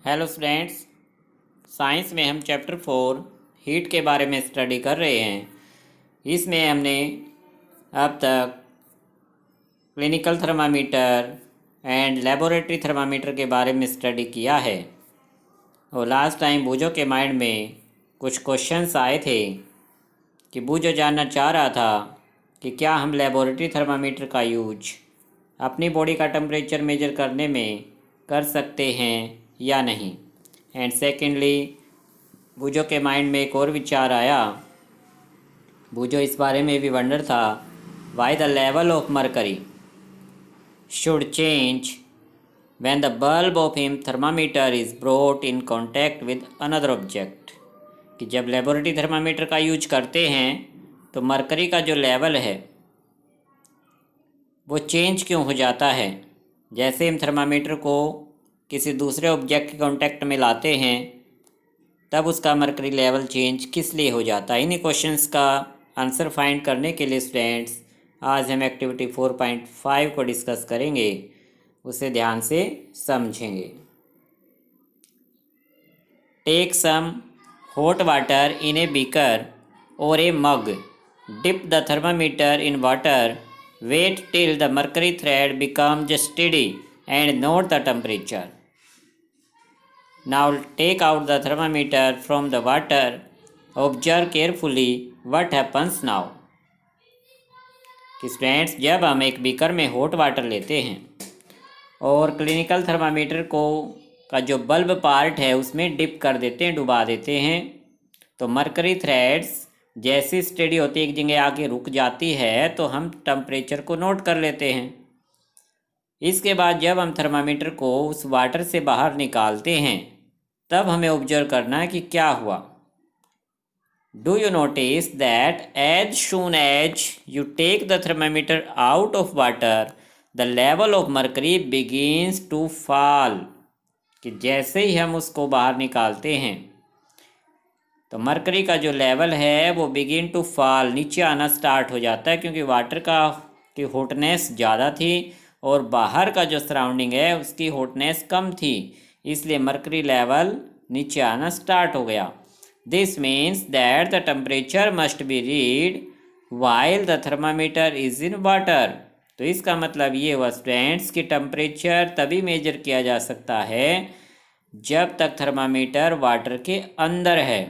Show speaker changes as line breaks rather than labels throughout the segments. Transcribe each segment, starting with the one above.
Hello students, science में हम chapter 4 heat के बारे में स्टडी कर रहे हैं। इसमें हमने अब तक clinical thermometer and laboratory thermometer के बारे में स्टडी किया है। और लास्ट टाइम बूजो के माइंड में कुछ क्वेश्चंस आए थे कि बूजो जानना चाह रहा था कि क्या हम लेबोरेटरी थर्मामीटर का यूज अपनी बॉडी का टेम्परेचर मेजर करने में कर सकते हैं या नहीं। एंड सेकेंडली बूजो के माइंड में एक और विचार आया। बूजो इस बारे में भी वंडर था why the level of mercury should change when the bulb of him thermometer is brought in contact with another object. कि जब लेबोरेटरी थर्मामीटर का यूज करते हैं तो मरकरी का जो लेवल है वो चेंज क्यों हो जाता है। जैसे हम थर्मामीटर को किसी दूसरे ऑब्जेक्ट के कांटेक्ट में लाते हैं तब उसका मरकरी लेवल चेंज किस लिए हो जाता है। इन्हीं क्वेश्चंस का आंसर फाइंड करने के लिए स्टूडेंट्स आज हम एक्टिविटी 4.5 को डिस्कस करेंगे, उसे ध्यान से समझेंगे। Take some hot water in a beaker और a mug, dip the thermometer in water, wait till the mercury thread becomes steady and note the temperature. Now take out the thermometer from the water. Observe carefully what happens now. कि students जब हम एक beaker में hot water लेते हैं और clinical thermometer को का जो बल्ब पार्ट है उसमें डिप कर देते हैं, डुबा देते हैं, तो मरकरी थ्रेड्स जैसी स्टडी होती है एक जगह आके रुक जाती है तो हम टेम्परेचर को नोट कर लेते हैं। इसके बाद जब हम थर्मामीटर को उस वाटर से बाहर निकालते हैं तब हमें ऑब्जर्व करना है कि क्या हुआ। Do you notice that as soon as you take the thermometer out of water the level of mercury begins to fall. कि जैसे ही हम उसको बाहर निकालते हैं तो मरकरी का जो लेवल है वो बिगिन टू फॉल, नीचे आना स्टार्ट हो जाता है, क्योंकि वाटर का की हॉटनेस ज़्यादा थी और बाहर का जो सराउंडिंग है उसकी हॉटनेस कम थी, इसलिए मरकरी लेवल नीचे आना स्टार्ट हो गया। This means that the temperature must be read while the thermometer is in water. तो इसका मतलब ये हुआ स्टूडेंट्स कि टेम्परेचर तभी मेजर किया जा सकता है जब तक थर्मामीटर वाटर के अंदर है।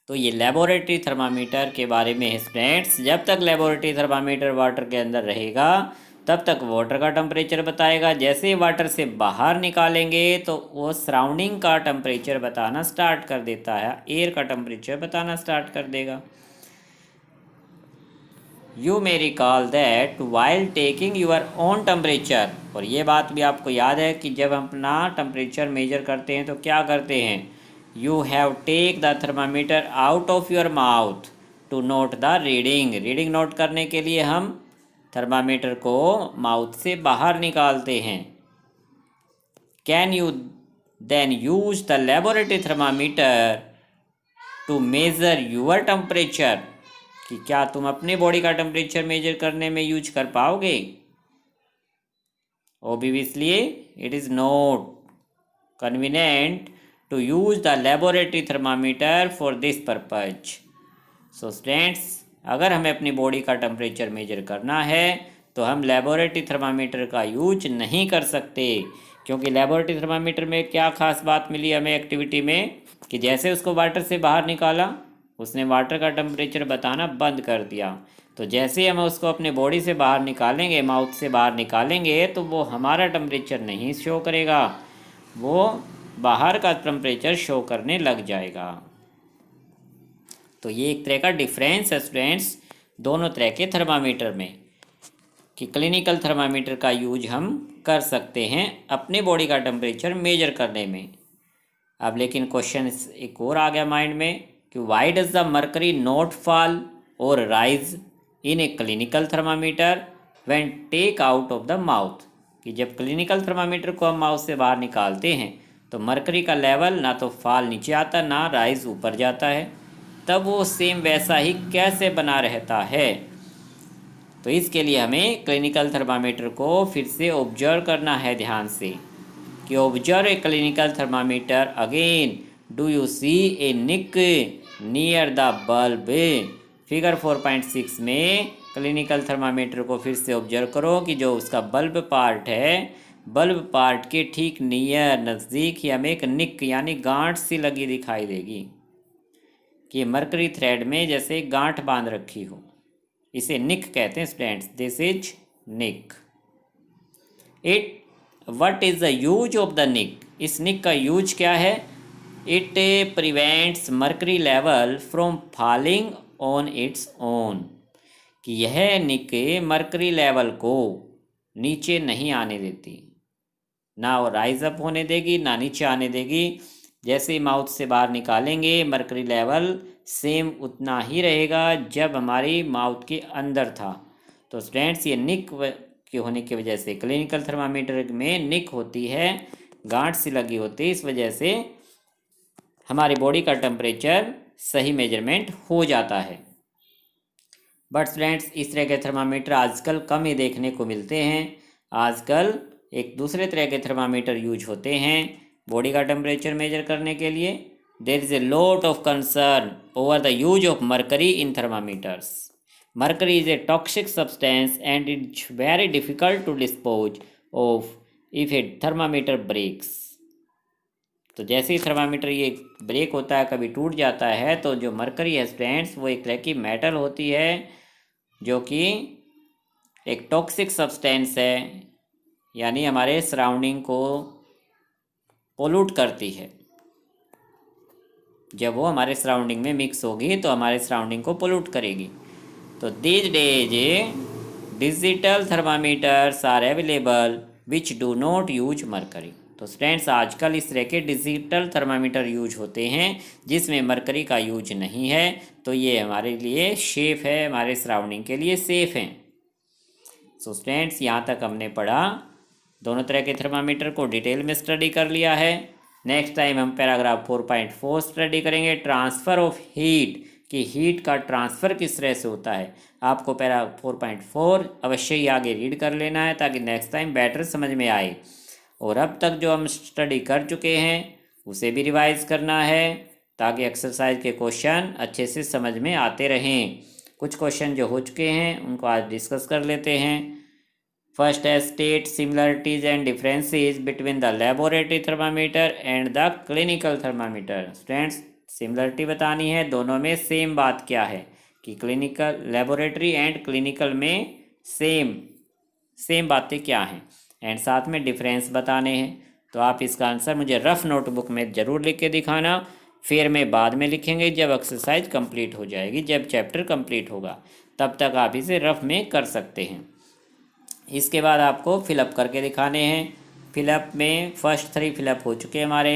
तो ये लेबोरेटरी थर्मामीटर के बारे में है स्टूडेंट्स। जब तक लेबोरेटरी थर्मामीटर वाटर के अंदर रहेगा तब तक वाटर का टेम्परेचर बताएगा। जैसे ही वाटर से बाहर निकालेंगे तो वो सराउंडिंग का टेम्परेचर बताना स्टार्ट कर देता है, एयर का टेम्परेचर बताना स्टार्ट कर देगा। You may recall that while taking your own temperature, और ये बात भी आपको याद है कि जब हम अपना टेम्परेचर मेजर करते हैं तो क्या करते हैं। You have take the thermometer out of your mouth to note the reading. Reading note करने के लिए हम थर्मामीटर को माउथ से बाहर निकालते हैं। Can you then use the laboratory thermometer to measure your temperature? कि क्या तुम अपने बॉडी का टेम्परेचर मेजर करने में यूज कर पाओगे। Obviously it is not convenient to use the laboratory thermometer for this purpose. So students, अगर हमें अपनी बॉडी का टेम्परेचर मेजर करना है तो हम लेबोरेटरी थर्मामीटर का यूज नहीं कर सकते, क्योंकि लेबोरेटरी थर्मामीटर में क्या खास बात मिली हमें एक्टिविटी में कि जैसे उसको वाटर से बाहर निकाला उसने वाटर का टेम्परेचर बताना बंद कर दिया। तो जैसे ही हम उसको अपने बॉडी से बाहर निकालेंगे, माउथ से बाहर निकालेंगे, तो वो हमारा टेम्परेचर नहीं शो करेगा, वो बाहर का टेम्परेचर शो करने लग जाएगा। तो ये एक तरह का डिफरेंस है स्टूडेंट्स दोनों तरह के थर्मामीटर में, कि क्लिनिकल थर्मामीटर का यूज हम कर सकते हैं अपने बॉडी का टेम्परेचर मेजर करने में। अब लेकिन क्वेश्चन एक और आ गया माइंड में कि why does the mercury not fall or rise in a clinical thermometer when take out of the mouth. कि जब क्लिनिकल थर्मामीटर को हम माउथ से बाहर निकालते हैं तो मरकरी का लेवल ना तो फॉल नीचे आता ना राइज ऊपर जाता है, तब वो सेम वैसा ही कैसे बना रहता है। तो इसके लिए हमें क्लिनिकल थर्मामीटर को फिर से ऑब्जर्व करना है ध्यान से कि observe a clinical thermometer again, do you see a nick near the bulb. Figure 4.6 में क्लिनिकल थर्मामीटर को फिर से ऑब्जर्व करो कि जो उसका बल्ब पार्ट है, बल्ब पार्ट के ठीक नियर नज़दीक ही हमें एक निक यानी गांठ सी लगी दिखाई देगी कि मरकरी थ्रेड में जैसे गांठ बांध रखी हो। इसे निक कहते हैं students, this is nick. What is the use of the nick. इस निक का यूज क्या है? It prevents mercury level from falling on its own, कि यह निक मरकरी लेवल को नीचे नहीं आने देती, ना वो राइज अप होने देगी ना नीचे आने देगी। जैसे ही माउथ से बाहर निकालेंगे मरकरी लेवल सेम उतना ही रहेगा जब हमारी माउथ के अंदर था। तो स्टूडेंट्स ये निक के होने की वजह से, क्लिनिकल थर्मामीटर में निक होती है, गांठ सी लगी होती है, इस वजह से हमारी बॉडी का टेम्परेचर सही मेजरमेंट हो जाता है। बट स्टूडेंट्स इस तरह के थर्मामीटर आजकल कम ही देखने को मिलते हैं। आजकल एक दूसरे तरह के थर्मामीटर यूज होते हैं बॉडी का टेम्परेचर मेजर करने के लिए। There is a lot of concern over the use of mercury in thermometers. Mercury is a toxic substance and it's very difficult to dispose of if a thermometer breaks. तो जैसे ही thermometer ये break होता है, कभी टूट जाता है, तो जो मरकरी है स्टूडेंट्स वो एक तरह की मेटल होती है जो कि एक टॉक्सिक सब्सटेंस है, यानी हमारे सराउंडिंग को पोल्यूट करती है। जब वो हमारे सराउंडिंग में मिक्स होगी तो हमारे सराउंडिंग को पोल्यूट करेगी। तो these days digital thermometers are available which do not use mercury. तो स्टूडेंट्स आजकल इस तरह के डिजिटल थर्मामीटर यूज होते हैं जिसमें मरकरी का यूज नहीं है, तो ये हमारे लिए सेफ है, हमारे सराउंडिंग के लिए सेफ हैं। सो स्टूडेंट्स यहाँ तक हमने पढ़ा, दोनों तरह के थर्मामीटर को डिटेल में स्टडी कर लिया है। नेक्स्ट टाइम हम पैराग्राफ 4.4 स्टडी करेंगे, ट्रांसफ़र ऑफ हीट, कि हीट का ट्रांसफ़र किस तरह से होता है। आपको पैराग्राफ 4.4 अवश्य ही आगे रीड कर लेना है ताकि नेक्स्ट टाइम बेटर समझ में आए। और अब तक जो हम स्टडी कर चुके हैं उसे भी रिवाइज करना है ताकि एक्सरसाइज के क्वेश्चन अच्छे से समझ में आते रहें। कुछ क्वेश्चन जो हो चुके हैं उनको आज डिस्कस कर लेते हैं। फर्स्ट है state similarities and differences between the laboratory thermometer and the clinical thermometer. Students similarity बतानी है, दोनों में सेम बात क्या है कि क्लिनिकल, लेबोरेटरी एंड क्लिनिकल में सेम बातें क्या हैं, एंड साथ में डिफरेंस बताने हैं। तो आप इसका आंसर मुझे रफ़ नोटबुक में ज़रूर लिख के दिखाना, फिर मैं बाद में लिखेंगे जब एक्सरसाइज कंप्लीट हो जाएगी, जब चैप्टर कंप्लीट होगा, तब तक आप इसे रफ़ में कर सकते हैं। इसके बाद आपको फिलअप करके दिखाने हैं। फिलअप में फर्स्ट 3 फिलअप हो चुके हैं हमारे।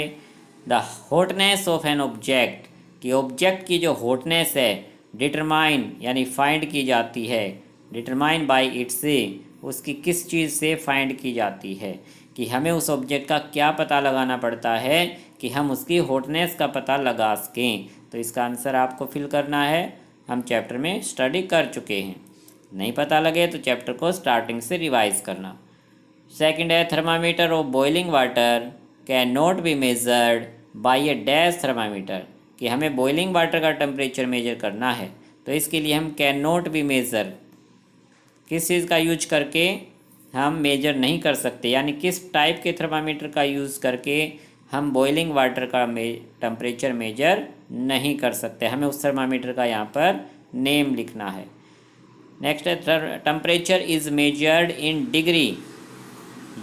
The hotness of an object, कि ऑब्जेक्ट की जो हॉटनेस है डिटरमाइन यानी फाइंड की जाती है, डिटरमाइन बाय इट से, उसकी किस चीज़ से फाइंड की जाती है, कि हमें उस ऑब्जेक्ट का क्या पता लगाना पड़ता है कि हम उसकी हॉटनेस का पता लगा सकें। तो इसका आंसर आपको फिल करना है, हम चैप्टर में स्टडी कर चुके हैं। नहीं पता लगे तो चैप्टर को स्टार्टिंग से रिवाइज करना। सेकंड है thermometer of boiling water can not be measured by A dash thermometer, कि हमें बॉइलिंग वाटर का टेम्परेचर मेजर करना है, तो इसके लिए हम कैन नॉट बी मेजर, किस चीज़ का यूज करके हम मेजर नहीं कर सकते, यानी किस टाइप के थर्मामीटर का यूज़ करके हम बॉइलिंग वाटर का टेम्परेचर मेजर नहीं कर सकते। हमें उस थर्मामीटर का यहाँ पर नेम लिखना है। नेक्स्ट है temperature is measured in degree,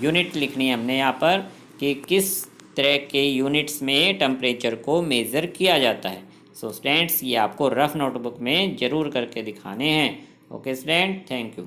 unit लिखनी है हमने यहाँ पर कि किस तरह के यूनिट्स में टेम्परेचर को मेज़र किया जाता है। सो स्टूडेंट्स ये आपको रफ़ नोटबुक में ज़रूर करके दिखाने हैं। Okay student, thank you.